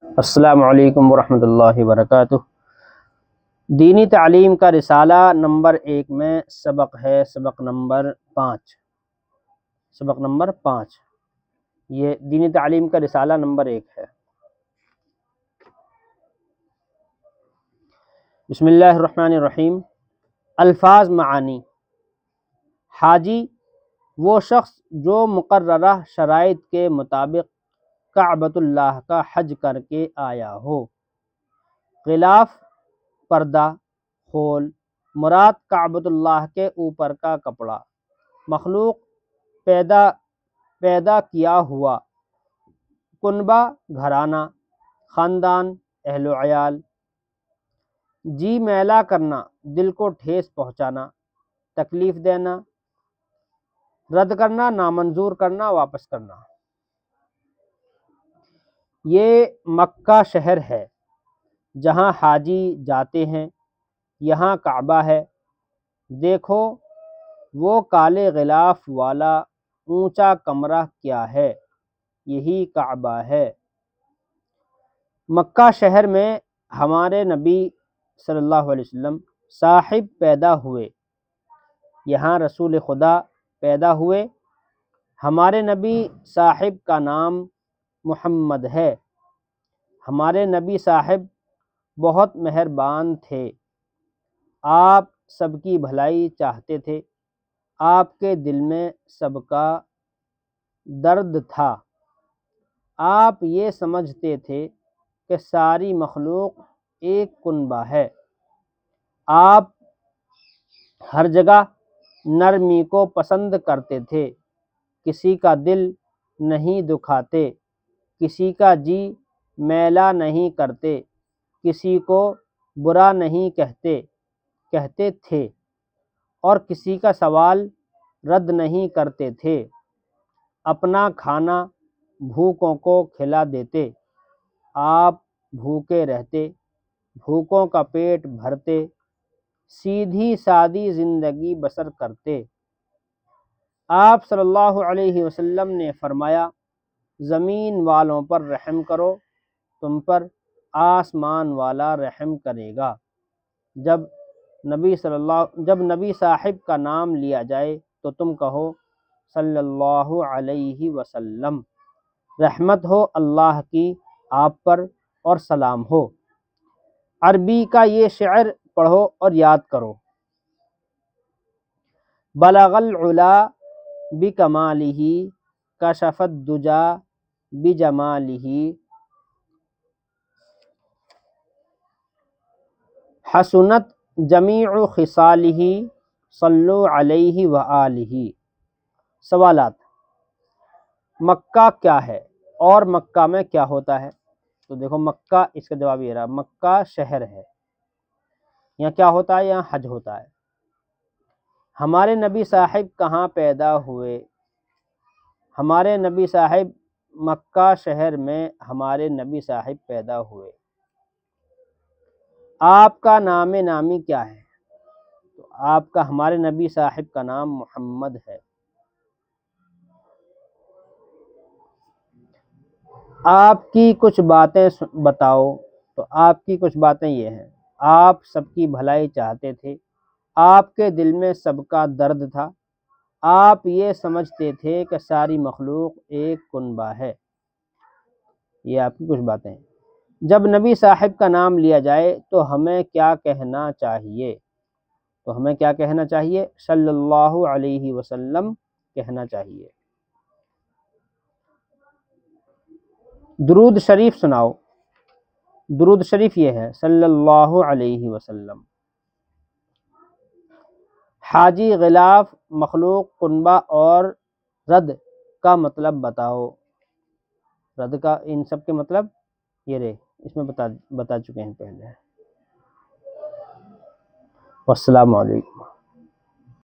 السلام علیکم ورحمۃ اللہ وبرکاتہ۔ دینی تعلیم کا رسالہ نمبر 1 میں سبق ہے سبق نمبر 5۔ یہ دینی تعلیم کا رسالہ نمبر 1 ہے۔ بسم اللہ الرحمن الرحیم۔ الفاظ معانی۔ حاجی وہ شخص جو مقررہ شرائط کے مطابق کعبۃ اللہ کا حج کر کے آیا ہو۔ غلاف پردہ خول، مراد کعبۃ اللہ کے اوپر کا کپڑا، مخلوق پیدا کیا ہوا، کنبہ گھرانہ، خاندان، اہل و عیال۔ جی میلا کرنا، دل کو ٹھیس پہنچانا، تکلیف دینا، رد کرنا، نامنظور کرنا، واپس کرنا۔ یہ مکہ شہر ہے جہاں حاجی جاتے ہیں، یہاں کعبہ ہے۔ دیکھو وہ کالے غلاف والا اونچا کمرہ کیا ہے، یہی کعبہ ہے۔ مکہ شہر میں ہمارے نبی صلی اللہ علیہ وسلم صاحب پیدا ہوئے، یہاں رسول خدا پیدا ہوئے۔ ہمارے نبی صاحب کا نام محمد ہے۔ ہمارے نبی صاحب بہت مہربان تھے، آپ سب کی بھلائی چاہتے تھے، آپ کے دل میں سب کا درد تھا۔ آپ یہ سمجھتے تھے کہ ساری مخلوق ایک کنبہ ہے۔ آپ ہر جگہ نرمی کو پسند کرتے تھے، کسی کا دل نہیں دکھاتے، کسی کا جی میلا نہیں کرتے، کسی کو برا نہیں کہتے تھے، اور کسی کا سوال رد نہیں کرتے تھے۔ اپنا کھانا بھوکوں کو کھلا دیتے، آپ بھوکے رہتے، بھوکوں کا پیٹ بھرتے، سیدھی سادی زندگی بسر کرتے۔ آپ صلی اللہ علیہ وسلم نے فرمایا، زمین والوں پر رحم کرو، تم پر آسمان والا رحم کرے گا۔ جب نبی صاحب کا نام لیا جائے تو تم کہو صلی اللہ علیہ وسلم، رحمت ہو اللہ کی آپ پر اور سلام ہو۔ عربی کا یہ شعر پڑھو اور یاد کرو۔ بلغ العلا بکمالہ، کشف الدجا بجمالہ، حسنت جمیع خصالہ، صلو علیہ وآلہ۔ سوالات: مکہ کیا ہے اور مکہ میں کیا ہوتا ہے؟ تو دیکھو مکہ، اس کا جواب یہ رہا، مکہ شہر ہے، یہاں کیا ہوتا ہے؟ یہاں حج ہوتا ہے۔ ہمارے نبی صاحب کہاں پیدا ہوئے؟ ہمارے نبی صاحب مکہ شہر میں ہمارے نبی صاحب پیدا ہوئے۔ آپ کا نام نامی کیا ہے؟ تو آپ کا، ہمارے نبی صاحب کا نام محمد ہے۔ آپ کی کچھ باتیں بتاؤ، تو آپ کی کچھ باتیں یہ ہیں: آپ سب کی بھلائی چاہتے تھے، آپ کے دل میں سب کا درد تھا، آپ یہ سمجھتے تھے کہ ساری مخلوق ایک کنبہ ہے۔ یہ آپ کی کچھ باتیں ہیں۔ جب نبی صاحب کا نام لیا جائے تو ہمیں کیا کہنا چاہیے؟ تو ہمیں کیا کہنا چاہیے؟ صلی اللہ علیہ وسلم کہنا چاہیے۔ درود شریف سناؤ۔ درود شریف یہ ہے، صلی اللہ علیہ وسلم۔ حاجی، غلاف، مخلوق، کنبہ اور رد کا مطلب بتاؤ۔ رد کا، ان سب کے مطلب یہ رہے، اس میں بتا چکے ہیں پہلے۔ والسلام علیکم۔